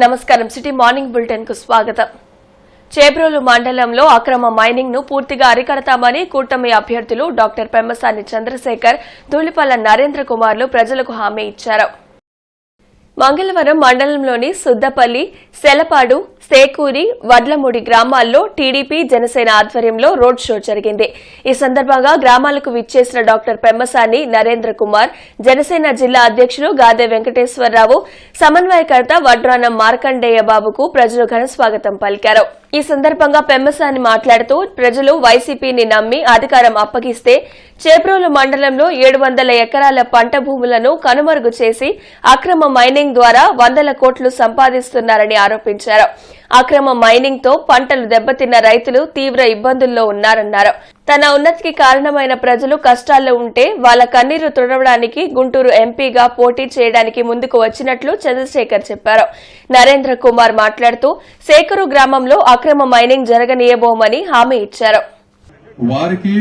నమస్కారం. City morning bulletin కు స్వాగతం. చేబ్రోలు మండలంలో అక్రమ మైనింగ్ ను పూర్తిగా అరికడతామని కూటమి అభ్యర్థులు డాక్టర్ పెమ్మసాని చంద్రశేఖర్, ధూళిపల్ల నరేంద్ర కుమార్లు ప్రజలకు హామీ ఇచ్చారు. మంగళవారం మండలంలోని సుద్దపల్లి, సెలపాడు, సేకూరి, వడ్లమూడి గ్రామాల్లో టీడీపీ, జనసేన ఆధ్వర్యంలో రోడ్ షో జరిగింది. ఈ సందర్భంగా గ్రామాలకు విచ్చేసిన డాక్టర్ పెమ్మసాని నరేంద్ర కుమార్, జనసేన జిల్లా అధ్యక్షులు గాదే వెంకటేశ్వరరావు, సమన్వయకర్త వడ్రానం మార్కండేయ బాబుకు ప్రజలు ఘనస్వాగతం పలికారు. ఈ సందర్భంగా పెమ్మసాని మాట్లాడుతూ ప్రజలు వైసీపీని నమ్మి అధికారం అప్పగిస్తే చేబ్రోలు మండలంలో 700 ఎకరాల పంట భూములను కనుమరుగు చేసి అక్రమ మైనింగ్ ద్వారా 100 కోట్లు సంపాదిస్తున్నారని ఆరోపించారు. అక్రమ మైనింగ్ తో పంటలు దెబ్బతిన్న రైతులు తీవ్ర ఇబ్బందుల్లో ఉన్నారన్నారు. తన ఉన్నతికి కారణమైన ప్రజలు కష్టాల్లో ఉంటే వాళ్ల కన్నీరు తుడవడానికి గుంటూరు ఎంపీగా పోటీ చేయడానికి ముందుకు వచ్చినట్లు చంద్రశేఖర్ చెప్పారు. నరేంద్ర కుమార్ మాట్లాడుతూ సేకరు గ్రామంలో అక్రమ మైనింగ్ జరగనీయబోమని హామీ ఇచ్చారు. వారికి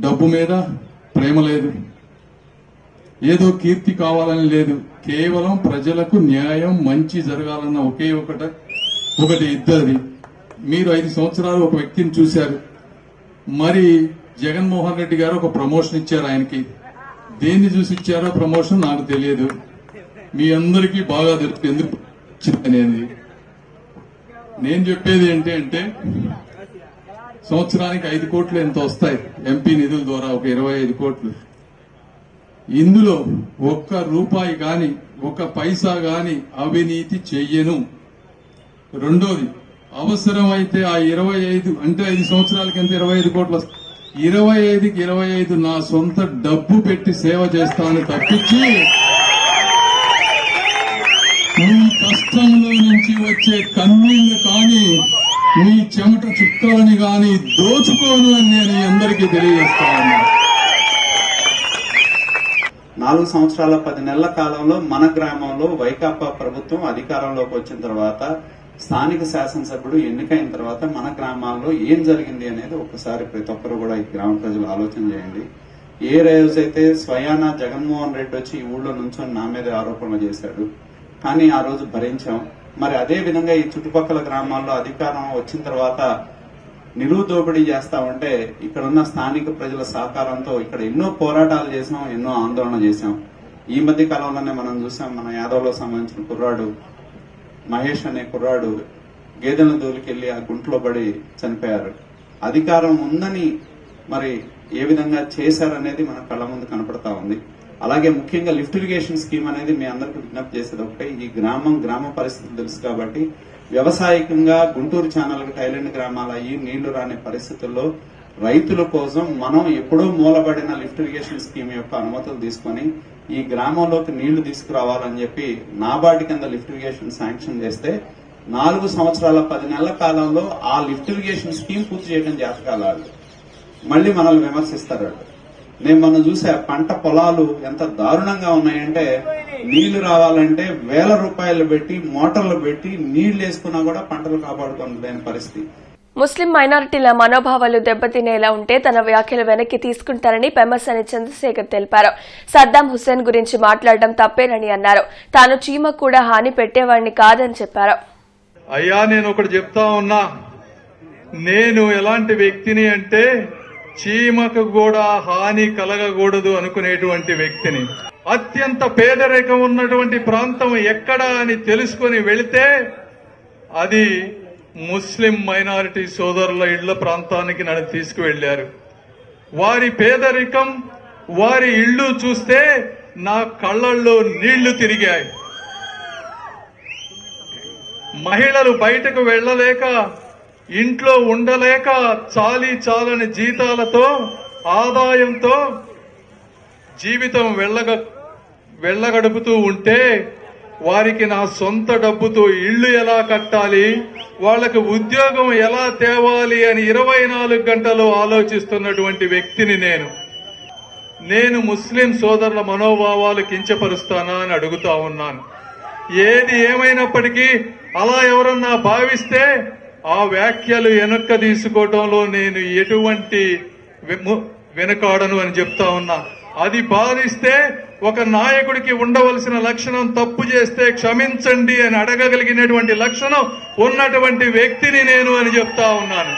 డబ్బు మీద ప్రేమ లేదు, ఏదో కీర్తి కావాలని లేదు, కేవలం ప్రజలకు న్యాయం మంచి జరగాలన్న ఒకటి ఇద్దరిది. మీరు 5 సంవత్సరాలు ఒక వ్యక్తిని చూశారు. మరి జగన్మోహన్ రెడ్డి గారు ఒక ప్రమోషన్ ఇచ్చారు ఆయనకి. దేన్ని చూసి ఇచ్చారో ప్రమోషన్ నాకు తెలియదు, మీ అందరికీ బాగా తెలుసు ఎందుకు అనేది. నేను చెప్పేది ఏంటి అంటే సంవత్సరానికి 5 కోట్లు ఎంత వస్తాయి ఎంపీ నిధుల ద్వారా, ఒక 25 కోట్లు. ఇందులో ఒక్క రూపాయి గాని ఒక పైసా గాని అవినీతి చెయ్యను. రెండోది, అవసరమైతే ఆ 25 అంటే 5 సంవత్సరాలకి ఎంత 25 కోట్లు 25కి 25 నా సొంత డబ్బు పెట్టి సేవ చేస్తాను తప్పించి మీ కష్టంలో నుంచి వచ్చే కన్నీళ్లు కానీ మీ చెమట చుక్కలని కానీ దోచుకోను అని నేను అందరికీ తెలియజేస్తాను. 4 సంవత్సరాల 10 నెలల కాలంలో మన గ్రామంలో వైకాపా ప్రభుత్వం అధికారంలోకి వచ్చిన తర్వాత, స్థానిక శాసనసభ్యుడు ఎన్నికైన తర్వాత మన గ్రామాల్లో ఏం జరిగింది అనేది ఒకసారి ప్రతి ఒక్కరు కూడా ఈ గ్రామ ప్రజలు ఆలోచన చేయండి. ఏ రోజైతే స్వయానా జగన్మోహన్ రెడ్డి వచ్చి ఈ ఊళ్ళో నుంచొని నా మీద ఆరోపణలు చేశాడు, కానీ ఆ రోజు భరించాం. మరి అదే విధంగా ఈ చుట్టుపక్కల గ్రామాల్లో అధికారం వచ్చిన తర్వాత నిలువు దోపిడీ చేస్తా ఉంటే ఇక్కడ ఉన్న స్థానిక ప్రజల సహకారంతో ఇక్కడ ఎన్నో పోరాటాలు చేశాం, ఎన్నో ఆందోళన చేశాం. ఈ మధ్య కాలంలోనే మనం చూసాం, మన యాదవ్లో సంబంధించిన కుర్రాడు మహేష్ అనే కుర్రాడు గేదెలను దోలికెళ్లి ఆ గుంట్లో పడి చనిపోయారు. అధికారం ఉందని మరి ఏ విధంగా చేశారనేది మన కళ్ళ ముందు కనపడతా ఉంది. అలాగే ముఖ్యంగా లిఫ్ట్ ఇరిగేషన్ స్కీమ్ అనేది మీ అందరికీ విజ్ఞప్తి చేసేది ఒకటే. ఈ గ్రామ పరిస్థితులు తెలుసు కాబట్టి వ్యవసాయకంగా గుంటూరు ఛానల్ టైలెండ్ గ్రామాల ఈ నీళ్లు రాని పరిస్థితుల్లో రైతుల కోసం మనం ఎప్పుడో మూలబడిన లిఫ్ట్ ఇరిగేషన్ స్కీమ్ యొక్క అనుమతులు తీసుకుని ఈ గ్రామంలోకి నీళ్లు తీసుకురావాలని చెప్పి నాబార్డు కింద లిఫ్ట్ ఇరిగేషన్ శాంక్షన్ చేస్తే 4 సంవత్సరాల 10 నెలల కాలంలో ఆ లిఫ్ట్ ఇరిగేషన్ స్కీమ్ పూర్తి చేయడం జాతకాలు మళ్లీ మనల్ని విమర్శిస్తారు. నేను మనం చూసే పంట పొలాలు ఎంత దారుణంగా ఉన్నాయంటే నీళ్లు రావాలంటే వేల రూపాయలు పెట్టి మోటార్లు పెట్టి నీళ్లు వేసుకున్నా కూడా పంటలు కాపాడుకోలేని పరిస్థితి. ముస్లిం మైనారిటీల మనోభావాలు దెబ్బతినేలా ఉంటే తన వ్యాఖ్యలు వెనక్కి తీసుకుంటారని పెమ్మసాని చంద్రశేఖర్ తెలిపారు. సద్దాం హుస్సేన్ గురించి మాట్లాడడం తప్పేనని అన్నారు. తాను చీమ కూడా హాని పెట్టేవాడిని కాదని చెప్పారు. అయ్యా, నేను ఒకటి చెప్తా ఉన్నా, నేను ఎలాంటి వ్యక్తిని అంటే చీమకు కూడా హాని కలగకూడదు అనుకునేటువంటి వ్యక్తిని. అత్యంత పేదరికం ఉన్నటువంటి ప్రాంతం ఎక్కడా అని తెలుసుకుని వెళితే అది ముస్లిం మైనారిటీ సోదరుల ఇళ్ల ప్రాంతానికి నన్ను తీసుకువెళ్లారు. వారి పేదరికం, వారి ఇళ్లు చూస్తే నా కళ్లల్లో నీళ్లు తిరిగాయి. మహిళలు బయటకు వెళ్లలేక, ఇంట్లో ఉండలేక చాలని జీతాలతో, ఆదాయంతో జీవితం వెళ్ళగడుపుతూ ఉంటే వారికి నా సొంత డబ్బుతో ఇళ్లు ఎలా కట్టాలి, వాళ్లకు ఉద్యోగం ఎలా తేవాలి అని 24 గంటలు ఆలోచిస్తున్నటువంటి వ్యక్తిని నేను ముస్లిం సోదరుల మనోభావాలు కించపరుస్తానా అని అడుగుతా ఉన్నాను. ఏది ఏమైనప్పటికీ అలా ఎవరన్నా భావిస్తే ఆ వ్యాఖ్యలు వెనక్కి తీసుకోవడంలో నేను ఎటువంటి వెనుకాడను అని చెప్తా ఉన్నా. అది బాధిస్తే ఒక నాయకుడికి ఉండవలసిన లక్షణం తప్పు చేస్తే క్షమించండి అని అడగగలిగినటువంటి లక్షణం ఉన్నటువంటి వ్యక్తిని నేను అని చెప్తా ఉన్నాను.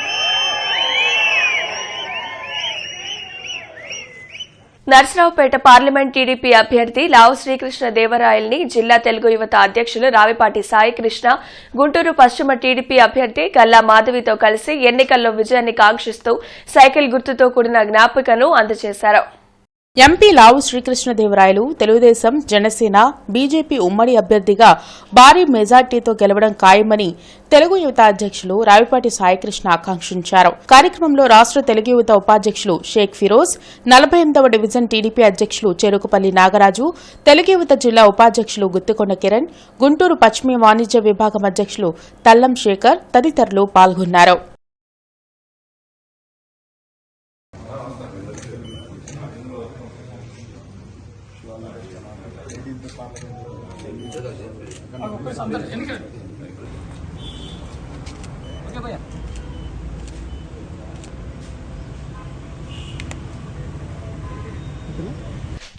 నర్సరావుపేట పార్లమెంట్ టీడీపీ అభ్యర్థి లావు శ్రీకృష్ణ దేవరాయల్ని జిల్లా తెలుగు యువత అధ్యక్షులు రావిపాటి సాయికృష్ణ, గుంటూరు పశ్చిమ టీడీపీ అభ్యర్థి గల్లా మాధవితో కలిసి ఎన్నికల్లో విజయాన్ని కాంక్షిస్తూ సైకిల్ గుర్తుతో కూడిన జ్ఞాపికను అందజేశారు. ఎంపీ లావు శ్రీకృష్ణదేవరాయలు తెలుగుదేశం, జనసేన, బీజేపీ ఉమ్మడి అభ్యర్థిగా భారీ మెజార్టీతో గెలవడం ఖాయమని తెలుగు యువత అధ్యక్షులు రావిపాటి సాయికృష్ణ ఆకాంక్షించారు. కార్యక్రమంలో రాష్ట్ర తెలుగు యువత ఉపాధ్యక్షులు షేక్ ఫిరోజ్, 48వ డివిజన్ టీడీపీ అధ్యక్షులు చెరుకుపల్లి నాగరాజు, తెలుగు యువత జిల్లా ఉపాధ్యక్షులు గుత్తికొండ కిరణ్, గుంటూరు పశ్చిమ వాణిజ్య విభాగం అధ్యక్షులు తల్లం శేఖర్ తదితరులు పాల్గొన్నారు.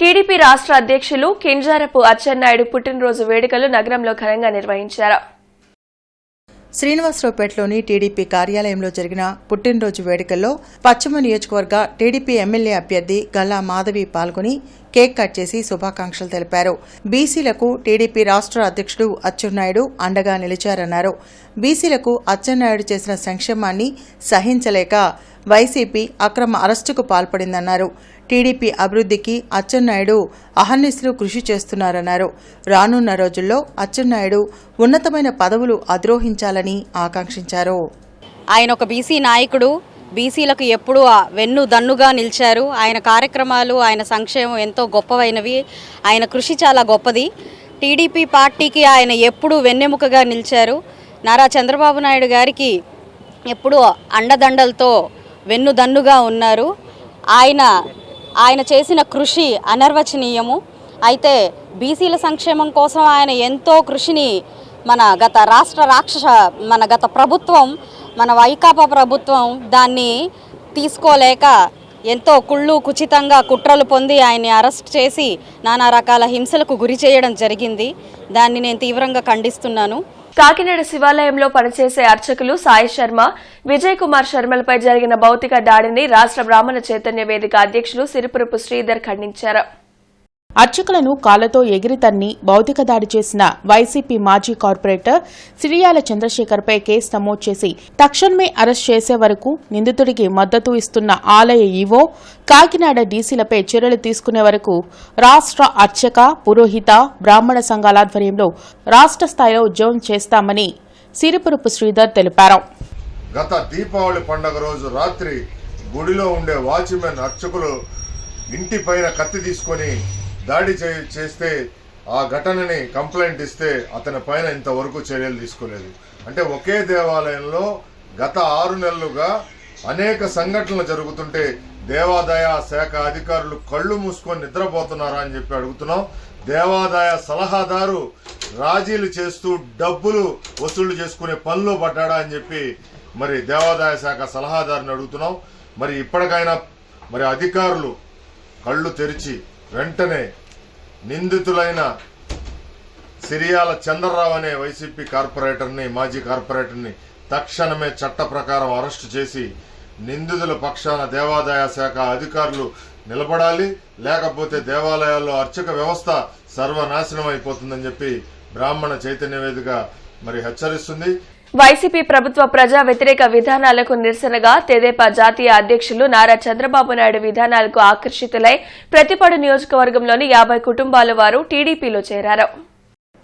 టీడీపీ రాష్ట్ర అధ్యక్షులు కింజారపు అచ్చెన్నాయుడు పుట్టినరోజు వేడుకలు నగరంలో ఘనంగా నిర్వహించారు. శ్రీనివాసరావుపేటలోని టీడీపీ కార్యాలయంలో జరిగిన పుట్టినరోజు వేడుకల్లో పశ్చిమ నియోజకవర్గ టీడీపీ ఎమ్మెల్యే అభ్యర్థి గల్లా మాధవి పాల్గొని కేక్ కట్ చేసి శుభాకాంక్షలు తెలిపారు. బీసీలకు టీడీపీ రాష్ట్ర అధ్యక్షుడు అచ్చెన్నాయుడు అండగా నిలిచారన్నారు. బీసీలకు అచ్చెన్నాయుడు చేసిన సంక్షేమాన్ని సహించలేక వైసీపీ అక్రమ అరెస్టుకు పాల్పడిందన్నారు. టీడీపీ అభివృద్ధికి అచ్చెన్నాయుడు అహర్నిశలు కృషి చేస్తున్నారన్నారు. రానున్న రోజుల్లో అచ్చెన్నాయుడు ఉన్నతమైన పదవులు అధిరోహించాలని ఆకాంక్షించారు. ఆయన ఒక బీసీ నాయకుడు, బీసీలకు ఎప్పుడూ వెన్ను దన్నుగా నిలిచారు. ఆయన కార్యక్రమాలు, ఆయన సంక్షేమం ఎంతో గొప్పవైనవి. ఆయన కృషి చాలా గొప్పది. టీడీపీ పార్టీకి ఆయన ఎప్పుడూ వెన్నెముకగా నిలిచారు. నారా చంద్రబాబు నాయుడు గారికి ఎప్పుడూ అండదండలతో వెన్నుదన్నుగా ఉన్నారు. ఆయన చేసిన కృషి అనర్వచనీయము. అయితే బీసీల సంక్షేమం కోసం ఆయన ఎంతో కృషిని మన గత ప్రభుత్వం, మన వైకాపా ప్రభుత్వం దాన్ని తీసుకోలేక ఎంతో కుచితంగా కుట్రలు పొంది ఆయన్ని అరెస్ట్ చేసి నానా రకాల హింసలకు గురి చేయడం జరిగింది. దాన్ని నేను తీవ్రంగా ఖండిస్తున్నాను. కాకినాడ శివాలయంలో పనిచేసే అర్చకులు సాయి శర్మ, విజయ్ కుమార్ శర్మలపై జరిగిన భౌతిక దాడిని రాష్ట్ర బ్రాహ్మణ చైతన్య వేదిక అధ్యక్షులు సిరిపురపు శ్రీధర్ ఖండించారు. అర్చకులను కాళ్లతో ఎగిరితన్ని భౌతిక దాడి చేసిన వైసీపీ మాజీ కార్పొరేటర్ సిరియాల చంద్రశేఖర్పై కేసు నమోదు చేసి తక్షణమే అరెస్ట్ చేసే వరకు నిందితుడికి మద్దతు ఇస్తున్న ఆలయ ఈవో, కాకినాడ డీసీలపై చర్యలు తీసుకునే వరకు రాష్ట్ర అర్చక, పురోహిత, బ్రాహ్మణ సంఘాల ఆధ్వర్యంలో రాష్ట్ర స్థాయిలో ఉద్యమం చేస్తామని సిరిపురపు శ్రీధర్ తెలిపారు. గత దీపావళి పండుగ రోజు రాత్రి గుడిలో ఉండే వాచ్మెన్ అర్చకులు ఇంటి పైన కత్తి తీసుకొని దాడి చేస్తే ఆ ఘటనని కంప్లైంట్ ఇస్తే అతని పైన ఇంతవరకు చర్యలు తీసుకోలేదు. అంటే ఒకే దేవాలయంలో గత 6 నెలలుగా అనేక సంఘటనలు జరుగుతుంటే దేవాదాయ శాఖ అధికారులు కళ్ళు మూసుకొని నిద్రపోతున్నారా అని చెప్పి అడుగుతున్నాం. దేవాదాయ సలహాదారు రాజీలు చేస్తూ డబ్బులు వసూలు చేసుకునే పనిలో పడ్డాడా అని చెప్పి మరి దేవాదాయ శాఖ సలహాదారుని అడుగుతున్నాం. మరి ఇప్పటికైనా మరి అధికారులు కళ్ళు తెరిచి వెంటనే నిందితులైన సిరియాల చంద్రరావు అనే వైసీపీ కార్పొరేటర్ని, మాజీ కార్పొరేటర్ని తక్షణమే చట్ట ప్రకారం అరెస్టు చేసి నిందితుల పక్షాన దేవాదాయ శాఖ అధికారులు నిలబడాలి. లేకపోతే దేవాలయాల్లో అర్చక వ్యవస్థ సర్వనాశనం అయిపోతుందని చెప్పి బ్రాహ్మణ చైతన్య వేదిక మరి హెచ్చరిస్తుంది. వైసీపీ ప్రభుత్వ ప్రజా వ్యతిరేక విధానాలకు నిరసనగా తెదేపా జాతీయ అధ్యక్షులు నారా చంద్రబాబు నాయుడు విధానాలకు ఆకర్షితులై ప్రతిపాడు నియోజకవర్గంలోని 50 కుటుంబాల వారు టీడీపీలో చేరారు.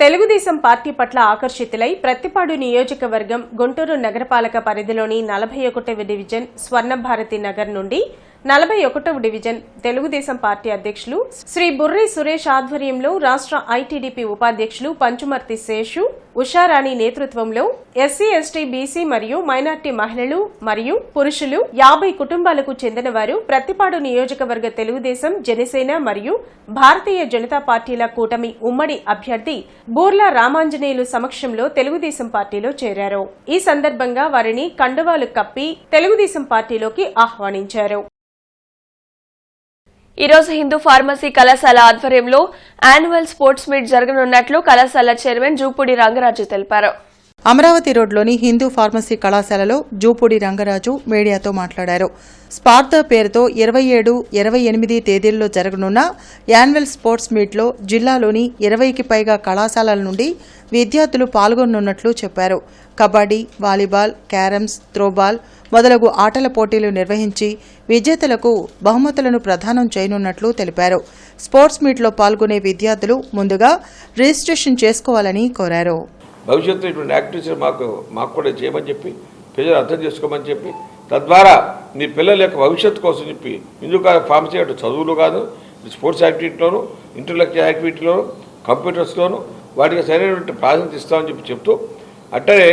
తెలుగుదేశం పార్టీ పట్ల ఆకర్షితులై ప్రతిపాడు నియోజకవర్గం గుంటూరు నగరపాలక పరిధిలోని 41వ డివిజన్ స్వర్ణభారతి నగర్ నుండి 41వ డివిజన్ తెలుగుదేశం పార్టీ అధ్యక్షులు శ్రీ బుర్రి సురేష్ ఆధ్వర్యంలో రాష్ట్ర ఐటీడీపీ ఉపాధ్యక్షులు పంచుమర్తి శేషు, ఉషారాణి నేతృత్వంలో ఎస్సీ, ఎస్టీ, బీసీ మరియు మైనార్టీ మహిళలు మరియు పురుషులు 50 కుటుంబాలకు చెందిన వారు ప్రతిపాడు నియోజకవర్గ తెలుగుదేశం, జనసేన మరియు భారతీయ జనతా పార్టీల కూటమి ఉమ్మడి అభ్యర్థి బూర్లా రామాంజనేయులు సమక్షంలో తెలుగుదేశం పార్టీలో చేరారు. ఈ సందర్భంగా వారిని కండువాలు కప్పి తెలుగుదేశం పార్టీలోకి ఆహ్వానించారు. ఈ రోజు హిందూ ఫార్మసీ కళాశాల ఆధ్వర్యంలో యాన్యువల్ స్పోర్ట్స్ మీట్ జరగనున్నట్లు కళాశాల చైర్మన్ జూపూడి రంగరాజు తెలిపారు. అమరావతి రోడ్లోని హిందూ ఫార్మసీ కళాశాలలో జూపూడి రంగరాజు మీడియాతో మాట్లాడారు. స్పార్ధ పేరుతో 27, 28 తేదీల్లో జరగనున్న యాన్యువల్ స్పోర్ట్స్ మీట్లో జిల్లాలోని 20కి పైగా కళాశాలల నుండి విద్యార్థులు పాల్గొనున్నట్లు చెప్పారు. కబడ్డీ, వాలీబాల్, క్యారమ్స్, త్రోబాల్ మొదలగు ఆటల పోటీలు నిర్వహించి విజేతలకు బహుమతులను ప్రదానం చేయనున్నట్లు తెలిపారు. స్పోర్ట్స్ మీట్లో పాల్గొనే విద్యార్థులు ముందుగా రిజిస్ట్రేషన్ చేసుకోవాలని కోరారు. భవిష్యత్తు ఇటువంటి యాక్టివిటీస్ మాకు కూడా చేయమని చెప్పి ప్రజలు అర్థం చేసుకోమని చెప్పి తద్వారా మీ పిల్లల యొక్క భవిష్యత్తు కోసం చెప్పి ఇందుకు ఫార్మసీ అంటే చదువులు కాదు, స్పోర్ట్స్ యాక్టివిటీలోను, ఇంటలెక్చువల్ యాక్టివిటీలోను, కంప్యూటర్స్లోను వాటికి సరైనటువంటి ప్రాధాన్యత ఇస్తామని చెప్పి చెప్తూ అట్టనే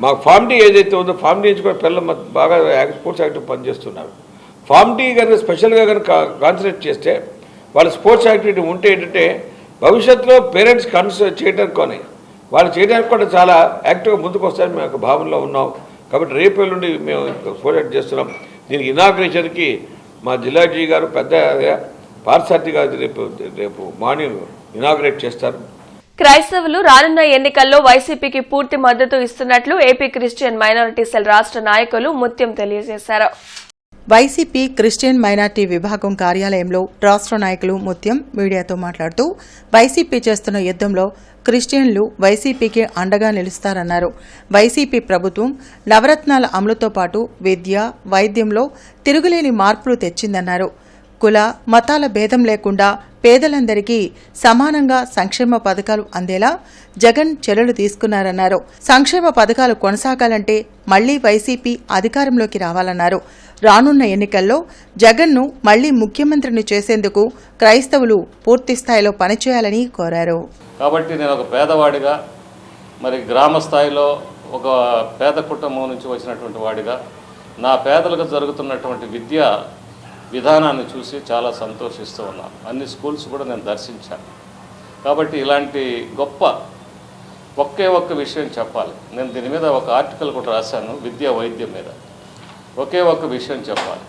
మా ఫార్మ్ డి ఏదైతే ఉందో ఫార్మ్ డి నుంచి కూడా పిల్లలు బాగా స్పోర్ట్స్ యాక్టివ్ పనిచేస్తున్నారు. ఫార్మ్ డి కనుక స్పెషల్గా కనుక కాన్సన్ట్రేట్ చేస్తే వాళ్ళ స్పోర్ట్స్ యాక్టివిటీ ఉంటే ఏంటంటే భవిష్యత్తులో పేరెంట్స్ కన్సల్ట్ చేయడానికి కానీ వాళ్ళు చేయడానికి కూడా చాలా యాక్టివ్గా ముందుకు వస్తారని మేము ఒక భావనలో ఉన్నాం. కాబట్టి రేపు ఎల్లుండి మేము స్పోర్ట్స్ చేస్తున్నాం. దీనికి ఇనాగ్రేషన్కి మా జిల్లా జీ గారు పెద్ద పార్సార్థి గారు రేపు మార్నింగ్ ఇనాగ్రేట్ చేస్తారు. క్రైస్తవులు రానున్న ఎన్నికల్లో వైసీపీకి పూర్తి మద్దతు ఇస్తున్నట్లు ఏపీ క్రిస్టియన్ మైనారిటీ సెల్ రాష్ట్ర నాయకులు ముత్యం తెలియజేశారు. వైసీపీ క్రిస్టియన్ మైనార్టీ విభాగం కార్యాలయంలో రాష్ట్ర నాయకులు ముత్యం మీడియాతో మాట్లాడుతూ వైసీపీ చేస్తున్న యుద్ధంలో క్రిస్టియన్లు వైసీపీకి అండగా నిలుస్తారన్నారు. వైసీపీ ప్రభుత్వం నవరత్నాల అమలుతో పాటు విద్య, వైద్యంలో తిరుగులేని మార్పులు తెచ్చిందన్నారు. కుల, మతాల భేదం లేకుండా పేదలందరికీ సమానంగా సంక్షేమ పథకాలు అందేలా జగన్ చర్యలు తీసుకున్నారన్నారు. సంక్షేమ పథకాలు కొనసాగాలంటే మళ్లీ వైసీపీ అధికారంలోకి రావాలన్నారు. రానున్న ఎన్నికల్లో జగన్ను మళ్లీ ముఖ్యమంత్రిని చేసేందుకు క్రైస్తవులు పూర్తిస్థాయిలో పనిచేయాలని కోరారు. కాబట్టి నేను ఒక పేదవాడిగా, మరి గ్రామ స్థాయిలో ఒక పేద కుటుంబం నుంచి వచ్చినటువంటి వాడిగా నా పేదలకు జరుగుతున్నటువంటి విద్యా విధానాన్ని చూసి చాలా సంతోషిస్తూ ఉన్నాను. అన్ని స్కూల్స్ కూడా నేను దర్శించాను. కాబట్టి ఇలాంటి గొప్ప ఒక్క విషయం చెప్పాలి. నేను దీని మీద ఒక ఆర్టికల్ కూడా రాశాను, విద్యా వైద్యం మీద. ఒక్క విషయం చెప్పాలి.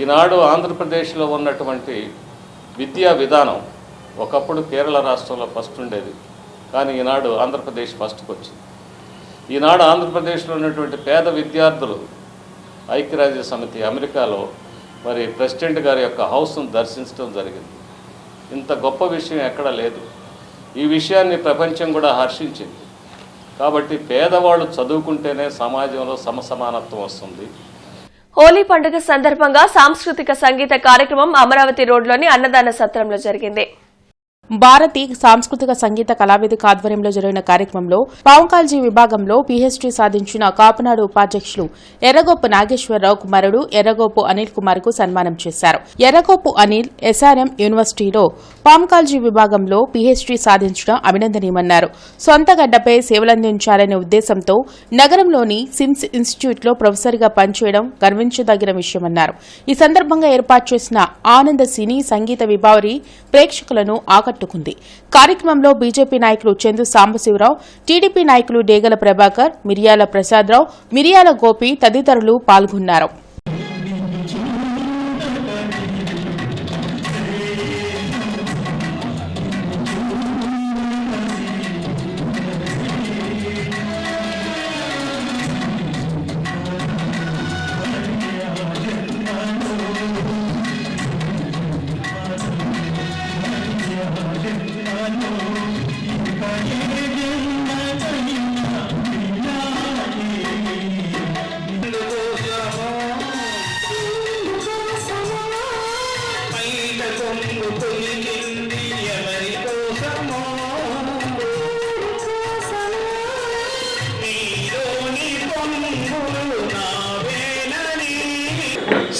ఈనాడు ఆంధ్రప్రదేశ్లో ఉన్నటువంటి విద్యా విధానం ఒకప్పుడు కేరళ రాష్ట్రంలో ఫస్ట్ ఉండేది, కానీ ఈనాడు ఆంధ్రప్రదేశ్ ఫస్ట్కి వచ్చింది. ఈనాడు ఆంధ్రప్రదేశ్లో ఉన్నటువంటి పేద విద్యార్థులు ఐక్యరాజ్య సమితి అమెరికాలో మరి ప్రెసిడెంట్ గారి యొక్క హౌస్ను దర్శించడం జరిగింది. ఇంత గొప్ప విషయం ఎక్కడా లేదు. ఈ విషయాన్ని ప్రపంచం కూడా హర్షించింది. కాబట్టి పేదవాళ్ళు చదువుకుంటేనే సమాజంలో సమసమానత్వం వస్తుంది. హోలీ పండుగ సందర్భంగా సాంస్కృతిక సంగీత కార్యక్రమం అమరావతి రోడ్లోని అన్నదాన సత్రంలో జరిగింది. భారతి సాంస్కృతిక సంగీత కళావేదిక ఆధ్వర్యంలో జరిగిన కార్యక్రమంలో పావంకాల్జీ విభాగంలో పీహెచ్డీ సాధించిన కాపునాడు ఉపాధ్యక్షులు ఎర్రగోపు నాగేశ్వరరావు కుమారుడు ఎర్రగోపు అనిల్ కుమార్ కు సన్మానం చేశారు. ఎర్రగోపు అనిల్ ఎస్ఆర్ఎం యూనివర్సిటీలో పావంకాల్జీ విభాగంలో పీహెచ్డీ సాధించడం అభినందనీయమన్నారు. సొంత గడ్డపై సేవలందించాలనే ఉద్దేశంతో నగరంలోని సిమ్స్ ఇన్స్టిట్యూట్లో ప్రొఫెసర్గా పనిచేయడం గర్వించదగిన విషయమన్నారు. ఈ సందర్భంగా ఏర్పాటు చేసిన ఆనంద సినీ సంగీత విభావరి ప్రేక్షకులను ఆకట్టుకుంది. కార్యక్రమంలో బీజేపీ నాయకులు చందు సాంబశివరావు, టీడీపీ నాయకులు డేగల ప్రభాకర్, మిరియాల ప్రసాదరావు, మిరియాల గోపి తదితరులు పాల్గొన్నారు.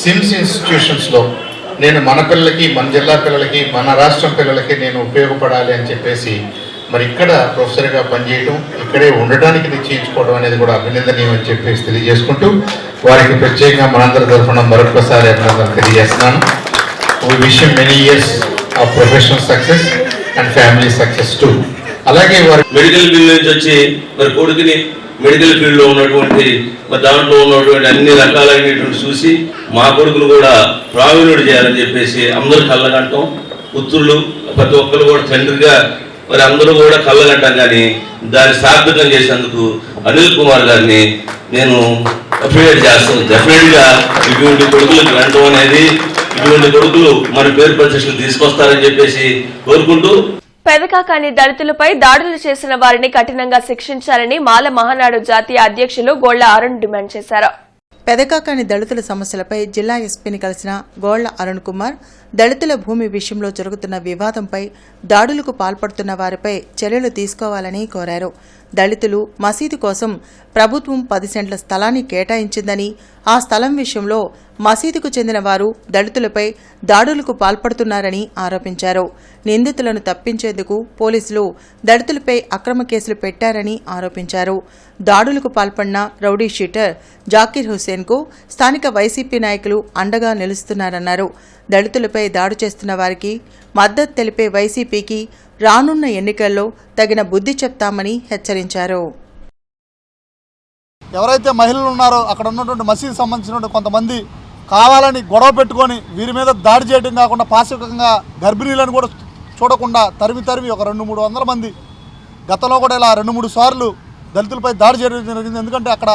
సిమ్స్ ఇన్స్టిట్యూషన్స్లో నేను మన పిల్లలకి, మన జిల్లా పిల్లలకి, మన రాష్ట్రం పిల్లలకి నేను ఉపయోగపడాలి అని చెప్పేసి మరి ఇక్కడ ప్రొఫెసర్గా పనిచేయడం, ఇక్కడే ఉండడానికి నిశ్చయించుకోవడం అనేది కూడా అభినందనీయం అని చెప్పేసి తెలియజేసుకుంటూ వారికి ప్రత్యేకంగా మనందరి తరఫున మరొకసారి అభినందనలు తెలియజేస్తున్నాను. We wish him many years of professional success and family success too. అలాగే వారు మెడికల్ బిల్ నుంచి వచ్చి మరి కొడుకుని మెడికల్ ఫీల్డ్లో ఉన్నటువంటి దాంట్లో ఉన్నటువంటి అన్ని రకాలైనటువంటి చూసి మా కొడుకులు కూడా ప్రావీణ్యుడు చేయాలని చెప్పేసి అందరూ కళ్ళగంటాం. పుత్రులు ప్రతి ఒక్కరు కూడా తండ్రిగా మరి అందరూ కూడా కళ్ళగంటాం. కానీ దాన్ని సార్థకం చేసేందుకు అనిల్ కుమార్ గారిని నేను అప్రిషియేట్ చేస్తాను. డెఫినెట్గా ఇటువంటి కొడుకులకు వెళ్ళడం అనేది, ఇటువంటి కొడుకులు మన పేరు ప్రతిష్టలు తీసుకొస్తారని చెప్పేసి కోరుకుంటూ, పెదకాకాని దళితులపై దాడులు చేసిన వారిని కఠినంగా శిక్షించాలని మాల మహానాడు జాతీయ అధ్యక్షులు గోళ్ల అరుణ్ డిమాండ్ చేశారు. పెదకాకాని దళితుల సమస్యలపై జిల్లా ఎస్పీని కలిసిన గోళ్ల అరుణ్ కుమార్ దళితుల భూమి విషయంలో జరుగుతున్న వివాదంపై దాడులకు పాల్పడుతున్న వారిపై చర్యలు తీసుకోవాలని కోరారు. దళితులు మసీదు కోసం ప్రభుత్వం 10 సెంట్ల స్థలాన్ని కేటాయించిందని, ఆ స్థలం విషయంలో మసీదుకు చెందిన వారు దళితులపై దాడులకు పాల్పడుతున్నారని ఆరోపించారు. నిందితులను తప్పించేందుకు పోలీసులు దళితులపై అక్రమ కేసులు పెట్టారని ఆరోపించారు. దాడులకు పాల్పడిన రౌడీ షీటర్ జాకీర్ హుస్సేన్కు స్థానిక వైసీపీ నాయకులు అండగా నిలుస్తున్నారన్నారు. దళితులపై దాడి చేస్తున్న వారికి మద్దతు తెలిపే వైసీపీకి రానున్న ఎన్నికల్లో తగిన బుద్ధి చెప్తామని హెచ్చరించారు. ఎవరైతే మహిళలు ఉన్నారో అక్కడ ఉన్నటువంటి మసీదు సంబంధించినటువంటి కొంతమంది కావాలని గొడవ పెట్టుకొని వీరి మీద దాడి చేయడం కాకుండా పాశవికంగా గర్భిణీలను కూడా చూడకుండా తరిమి ఒక 200-300 మంది గతంలో కూడా ఇలా 2-3 సార్లు దళితులపై దాడి చేయడం జరిగింది. ఎందుకంటే అక్కడ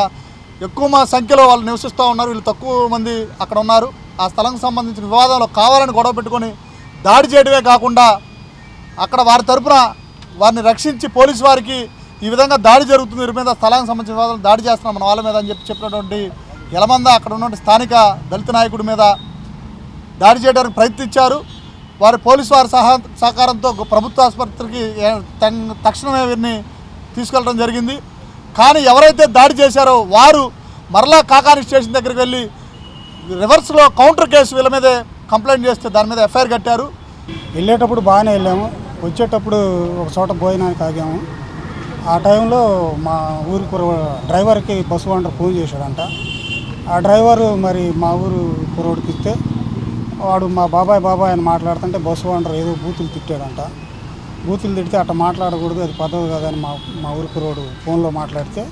ఎక్కువ సంఖ్యలో వాళ్ళు నివసిస్తూ ఉన్నారు, వీళ్ళు తక్కువ మంది అక్కడ ఉన్నారు. ఆ స్థలం సంబంధించిన వివాదంలో కావాలని గొడవ పెట్టుకొని దాడి చేయడమే కాకుండా అక్కడ వారి తరపున వారిని రక్షించి పోలీసు వారికి ఈ విధంగా దాడి జరుగుతుంది, వీరి మీద స్థలానికి సంబంధించిన వివాదాలు దాడి చేస్తున్నాం మన వాళ్ళ మీద అని చెప్పినటువంటి యలమంద అక్కడ ఉన్నటువంటి స్థానిక దళిత నాయకుడి మీద దాడి చేయడానికి ప్రయత్నించారు. వారి పోలీసు వారి సహకారంతో ప్రభుత్వ ఆసుపత్రికి తక్షణమే వీరిని తీసుకెళ్ళడం జరిగింది. కానీ ఎవరైతే దాడి చేశారో వారు మరలా కాకాని స్టేషన్ దగ్గరికి వెళ్ళి రివర్స్లో కౌంటర్ కేసు వీళ్ళ మీదే కంప్లైంట్ చేస్తే దాని మీద ఎఫ్ఐఆర్ కట్టారు. వెళ్ళేటప్పుడు బాగానే వెళ్ళాము, వచ్చేటప్పుడు ఒక చోట భోజనానికి ఆగాము. ఆ టైంలో మా ఊరి డ్రైవర్కి బస్సు ఓనర్ ఫోన్ చేశాడంట. ఆ డ్రైవరు మరి మా ఊరు కుర్రోడికి ఇస్తే వాడు మా బాబాయ్ అని మాట్లాడుతుంటే బస్సు ఓనర్ ఏదో బూతులు తిట్టాడంట. బూతులు తిడితే అట్లా మాట్లాడకూడదు, అది పద్ధతి కాదని మా ఊరి కుర్రోడు ఫోన్లో మాట్లాడితే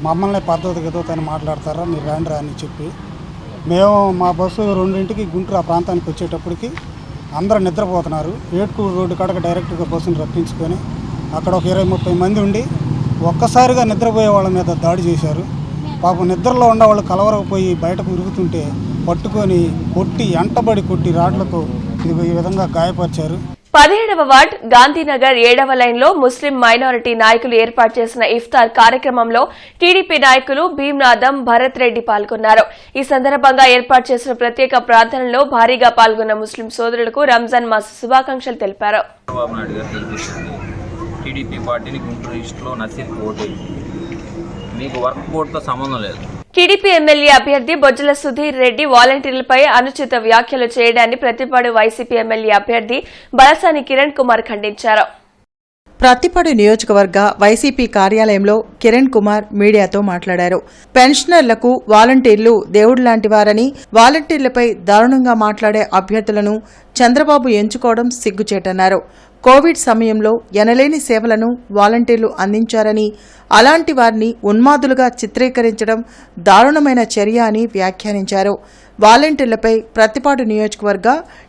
మమ్మల్ని పద్ధతి ఏదో తను మాట్లాడతారా మీరు రండి అని చెప్పి మేము మా బస్సు 2ంటికి గుంటూరు ఆ ప్రాంతానికి వచ్చేటప్పటికి అందరూ నిద్రపోతున్నారు. ఏట్కూరు రోడ్డు కాడకు డైరెక్ట్గా బస్సును రప్పించుకొని అక్కడ ఒక 20-30 మంది ఉండి ఒక్కసారిగా నిద్రపోయే వాళ్ళ మీద దాడి చేశారు. పాపం నిద్రలో ఉన్న వాళ్ళు కలవరకపోయి బయటకు ఉరుగుతుంటే పట్టుకొని ఎంటబడి కొట్టి రాడ్లతో ఈ విధంగా గాయపరిచారు. 17వ వార్డ్ గాంధీనగర్ 7వ లైన్లో ముస్లిం మైనారిటీ నాయకులు ఏర్పాటు చేసిన ఇఫ్తార్ కార్యక్రమంలో టీడీపీ నాయకులు భీమ్నాథం భరత్ రెడ్డి పాల్గొన్నారు. ఈ సందర్భంగా ఏర్పాటు చేసిన ప్రత్యేక ప్రార్థనలో భారీగా పాల్గొన్న ముస్లిం సోదరులకు రంజాన్ మాస శుభాకాంక్షలు తెలిపారు. టీడీపీ పార్టీని గుంటూరు ఈస్ట్లో నసీర్కి ఓటేయండి, మీకు వర్క్ బోర్డుతో సంబంధం లేదు. టీడీపీ ఎమ్మెల్యే అభ్యర్థి బొజ్జల సుధీర్ రెడ్డి వాలంటీర్లపై అనుచిత వ్యాఖ్యలు చేయడాన్ని ప్రతిపాడు వైసీపీ ఎమ్మెల్యే అభ్యర్థి బలసాని కిరణ్ కుమార్ ఖండించారు. ప్రతిపాడు నియోజకవర్గ వైసీపీ కార్యాలయంలో కిరణ్ కుమార్ మీడియాతో మాట్లాడారు. పెన్షనర్లకు వాలంటీర్లు దేవుళ్లాంటి వారని, వాలంటీర్లపై దారుణంగా మాట్లాడే అభ్యర్థులను చంద్రబాబు ఎంచుకోవడం సిగ్గుచేటన్నారు. కోవిడ్ సమయంలో ఎనలేని సేవలను వాలంటీర్లు అందించారని, అలాంటి వారిని ఉన్మాదులుగా చిత్రీకరించడం దారుణమైన చర్య అని వ్యాఖ్యానించారు. వాలంటీర్లపై ప్రతిపాడు నియోజకవర్గ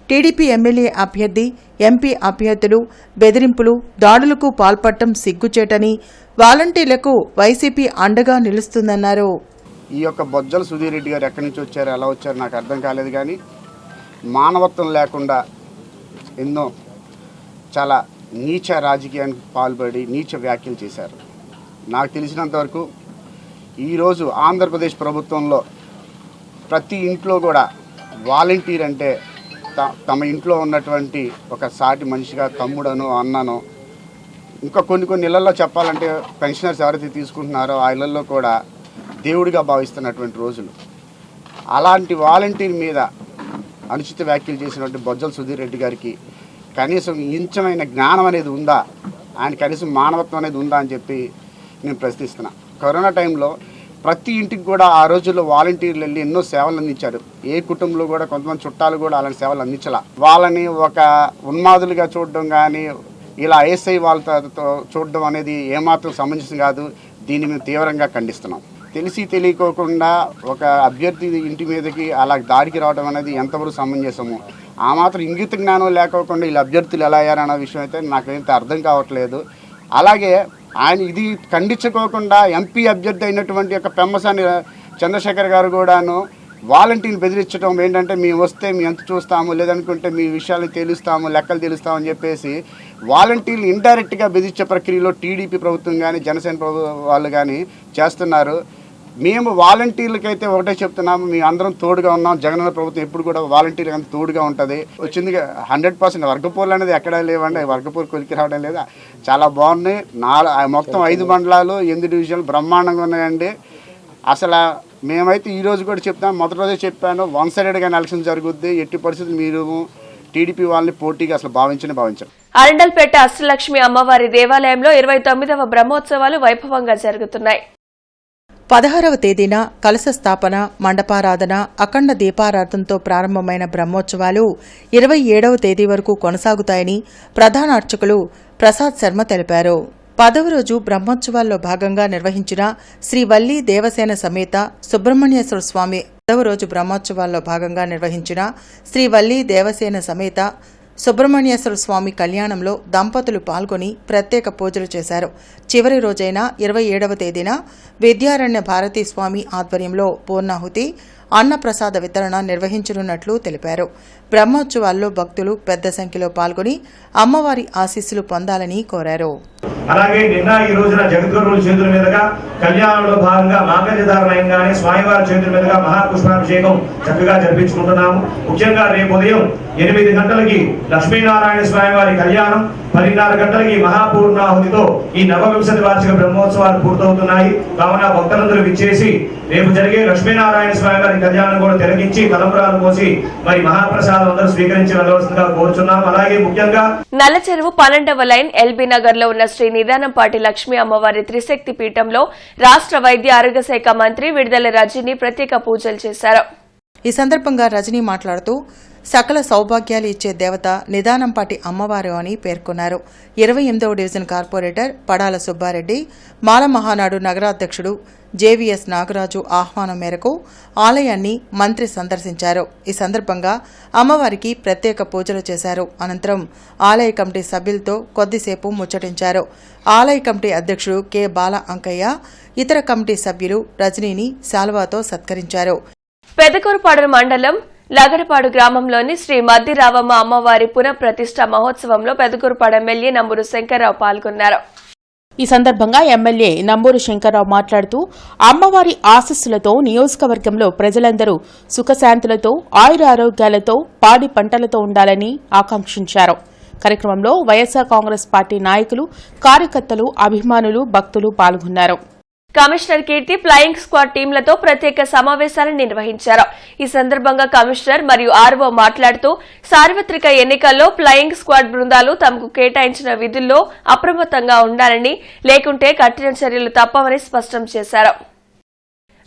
టీడీపీ ఎమ్మెల్యే అభ్యర్థి, ఎంపీ అభ్యర్థులు బెదిరింపులు, దాడులకు పాల్పడటం సిగ్గుచేటని, వాలంటీర్లకు వైసీపీ అండగా నిలుస్తుందన్నారు. ఈ యొక్క బొజ్జల సుధీర్ రెడ్డి గారు ఎక్కడి నుంచి వచ్చారు, ఎలా వచ్చారు నాకు అర్థం కాలేదు. కానీ మానవత్వం లేకుండా ఎన్నో చాలా నీచ రాజకీయానికి పాల్పడి నీచ వ్యాఖ్యలు చేశారు. నాకు తెలిసినంతవరకు ఈరోజు ఆంధ్రప్రదేశ్ ప్రభుత్వంలో ప్రతి ఇంట్లో కూడా వాలంటీర్ అంటే తమ ఇంట్లో ఉన్నటువంటి ఒక సాటి మనిషిగా తమ్ముడనో అన్ననో, ఇంకా కొన్ని ఇళ్లలో చెప్పాలంటే పెన్షనర్స్ ఎవరైతే తీసుకుంటున్నారో ఆ ఇళ్లలో కూడా దేవుడిగా భావిస్తున్నటువంటి రోజులు. అలాంటి వాలంటీర్ మీద అనుచిత వ్యాఖ్యలు చేసినటువంటి బొజ్జల సుధీర్ రెడ్డి గారికి కనీసం ఇంచమైన జ్ఞానం అనేది ఉందా, ఆయన కనీసం మానవత్వం అనేది ఉందా అని చెప్పి నేను ప్రశ్నిస్తున్నా. కరోనా టైంలో ప్రతి ఇంటికి కూడా ఆ రోజుల్లో వాలంటీర్లు వెళ్ళి ఎన్నో సేవలు అందించారు. ఏ కుటుంబంలో కూడా కొంతమంది చుట్టాలు కూడా అలాంటి సేవలు అందించాల. వాళ్ళని ఒక ఉన్మాదులుగా చూడడం కానీ, ఇలా ఏసై వాళ్ళతో చూడడం అనేది ఏమాత్రం సమంజసం కాదు. దీన్ని మేము తీవ్రంగా ఖండిస్తున్నాం. తెలిసి తెలియకోకుండా ఒక అభ్యర్థి ఇంటి మీదకి అలా దాడికి రావడం అనేది ఎంతవరకు సమంజసము, ఆ మాత్రం ఇంగిత జ్ఞానం లేకోకుండా వీళ్ళు అభ్యర్థులు ఎలా అయ్యారన్న విషయం అయితే నాకైతే అర్థం కావట్లేదు. అలాగే ఆయన ఇది ఖండించుకోకుండా ఎంపీ అభ్యర్థి అయినటువంటి యొక్క పెమ్మసాని చంద్రశేఖర్ గారు కూడాను వాలంటీర్లు బెదిరించడం ఏంటంటే మేము వస్తే మీ ఎంత చూస్తాము, లేదనుకుంటే మీ విషయాలు తెలుస్తాము, లెక్కలు తెలుస్తామని చెప్పేసి వాలంటీర్లు ఇండైరెక్ట్గా బెదిరించే ప్రక్రియలో టీడీపీ ప్రభుత్వం కానీ జనసేన వాళ్ళు కానీ చేస్తున్నారు. మేము వాలంటీర్లకైతే ఒకటే చెప్తున్నాము, మేము అందరం తోడుగా ఉన్నాం. జగనన్న ప్రభుత్వం ఎప్పుడు కూడా వాలంటీర్లకు అంత తోడుగా ఉంటుంది. వచ్చింది 100% వర్గపూర్లు అనేది ఎక్కడా లేవండి. వర్గపూర్ కొలికి రావడం లేదా, చాలా బాగున్నాయి. మొత్తం 5 మండలాలు 8 డివిజన్లు బ్రహ్మాండంగా ఉన్నాయండి. అసలు మేమైతే ఈరోజు కూడా చెప్తాం, మొదటి రోజే చెప్పాను, 1 సైడెడ్గా ఎలక్షన్ జరుగుద్ది. ఎట్టి పరిస్థితులు మీరు టీడీపీ వాళ్ళని పోటీగా అసలు భావించారు. అరండల్పేట అష్టలక్ష్మి అమ్మవారి దేవాలయంలో 29వ బ్రహ్మోత్సవాలు వైభవంగా జరుగుతున్నాయి. 16వ తేదీన కలశ స్థాపన, మండపారాధన, అఖండ దీపారాధనతో ప్రారంభమైన బ్రహ్మోత్సవాలు 27వ తేదీ వరకు కొనసాగుతాయని ప్రధాన అర్చకులు ప్రసాద్ శర్మ తెలిపారు. 10వ రోజు బ్రహ్మోత్సవాల్లో భాగంగా నిర్వహించిన శ్రీ వల్లి దేవసేన సమేత సుబ్రహ్మణ్యేశ్వర స్వామి 10వ రోజు బ్రహ్మోత్సవాల్లో భాగంగా నిర్వహించిన శ్రీ వల్లి దేవసేన సమేత సుబ్రహ్మణ్యేశ్వర స్వామి కళ్యాణంలో దంపతులు పాల్గొని ప్రత్యేక పూజలు చేశారు. చివరి రోజైన 27వ తేదీన విద్యారణ్య భారతీ స్వామి ఆధ్వర్యంలో పూర్ణాహుతి, అన్నప్రసాద వితరణ నిర్వహించనున్నట్లు తెలిపారు. బ్రహ్మోత్సవాల్లో భక్తులు పెద్ద సంఖ్యలో పాల్గొని అమ్మవారి ఆశీస్సులు పొందాలని కోరారు. అలాగే నిన్న ఈ రోజున జగద్గురువుల చేతుల మీదుగా కళ్యాణంలో భాగంగా మాంగళ్యధారణయంగానే స్వామివారి చేతుల మీదుగా మహాపుష్పాభిషేకం చక్కగా జరిపించుకుంటున్నాము. ముఖ్యంగా రేపు ఉదయం 8 గంటలకి లక్ష్మీనారాయణ స్వామివారి కళ్యాణం, 10:30 గంటలకి మహాపూర్ణాహుతితో ఈ 49వ వార్షిక బ్రహ్మోత్సవాలు పూర్తవుతున్నాయి. కావున భక్తులందరూ విచ్చేసి రేపు జరిగే లక్ష్మీనారాయణ స్వామివారి కళ్యాణం కూడా తిలకించి తలంబ్రాలు పోసి మరి మహాప్రసాదం అందరూ స్వీకరించి వెళ్ళవలసిందిగా కోరుచున్నాం. అలాగే ముఖ్యంగా నల్లచెరువు 12వ లైన్ ఎల్బీ నగర్ లో ఉన్న శ్రీ నిదానంపాటి లక్ష్మీ అమ్మవారి త్రిశక్తి పీఠంలో రాష్ట్ర వైద్య ఆరోగ్య శాఖ మంత్రి విడుదల రజని ప్రత్యేక పూజలు చేశారు. ఈ సందర్భంగా రజని మాట్లాడుతూ సకల సౌభాగ్యాలు ఇచ్చే దేవత నిదానంపాటి అమ్మవారు అని పేర్కొన్నారు. 28వ డివిజన్ కార్పొరేటర్ పడాల సుబ్బారెడ్డి, మాల మహానాడు నగరాధ్యక్షుడు జేవీఎస్ నాగరాజు ఆహ్వానం మేరకు ఆలయాన్ని మంత్రి సందర్శించారు. ఈ సందర్భంగా అమ్మవారికి ప్రత్యేక పూజలు చేశారు. అనంతరం ఆలయ కమిటీ సభ్యులతో కొద్దిసేపు ముచ్చటించారు. ఆలయ కమిటీ అధ్యక్షుడు కె బాల అంకయ్య, ఇతర కమిటీ సభ్యులు రజనీని శాల్వాతో సత్కరించారు. పెదకూరుపాడు మండలం లగడపాడు గ్రామంలోని శ్రీ మద్దిరావమ్మ అమ్మవారి పునఃప్రతిష్ఠ మహోత్సవంలో పెదకూరుపాడు ఎమ్మెల్యే నంబూరు శంకర్రావు పాల్గొన్నారు. ఈ సందర్భంగా ఎమ్మెల్యే నంబూరు శంకర్రావు మాట్లాడుతూ అమ్మవారి ఆశీస్సులతో నియోజకవర్గంలో ప్రజలందరూ సుఖశాంతులతో ఆయురారోగ్యాలతో పాడి పంటలతో ఉండాలని ఆకాంక్షించారు. కార్యక్రమంలో వైఎస్సార్ కాంగ్రెస్ పార్టీ నాయకులు, కార్యకర్తలు, అభిమానులు, భక్తులు పాల్గొన్నారు. కమిషనర్ కీర్తి ఫ్లయింగ్ స్క్వాడ్ టీంలతో ప్రత్యేక సమావేశాలను నిర్వహించారు. ఈ సందర్భంగా కమిషనర్ మరియు ఆర్ఓ మాట్లాడుతూ సార్వత్రిక ఎన్నికల్లో ఫ్లయింగ్ స్క్వాడ్ బృందాలు తమకు కేటాయించిన విధుల్లో అప్రమత్తంగా ఉండాలని, లేకుంటే కఠిన చర్యలు తప్పవని స్పష్టం చేశారు.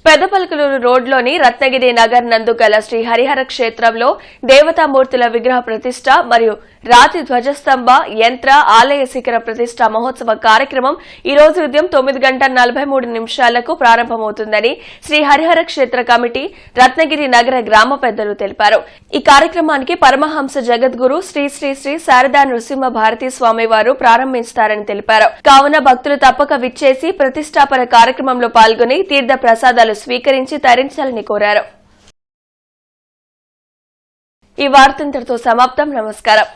పెద్దపల్కలూరు రోడ్లోని రత్నగిరి నగర్ నందు గల శ్రీ హరిహర క్షేత్రంలో దేవతామూర్తుల విగ్రహ ప్రతిష్ట మరియు రాతి ధ్వజస్తంభ యంత్ర ఆలయ శిఖర ప్రతిష్ట మహోత్సవ కార్యక్రమం ఈ రోజు ఉదయం 9:43 ప్రారంభమవుతుందని శ్రీ హరిహర క్షేత్ర కమిటీ రత్నగిరి నగర గ్రామ పెద్దలు తెలిపారు. ఈ కార్యక్రమానికి పరమహంస జగద్గురు శ్రీ శ్రీ శ్రీ శారదా నృసింహ భారతీ స్వామి వారు ప్రారంభిస్తారని తెలిపారు. కావున భక్తులు తప్పక విచ్చేసి ప్రతిష్టాపన కార్యక్రమంలో పాల్గొని తీర్థ ప్రసాదాలు స్వీకరించి తరించాలని కోరారు. ఈ వార్తంతటితో సమాప్తం. నమస్కారం.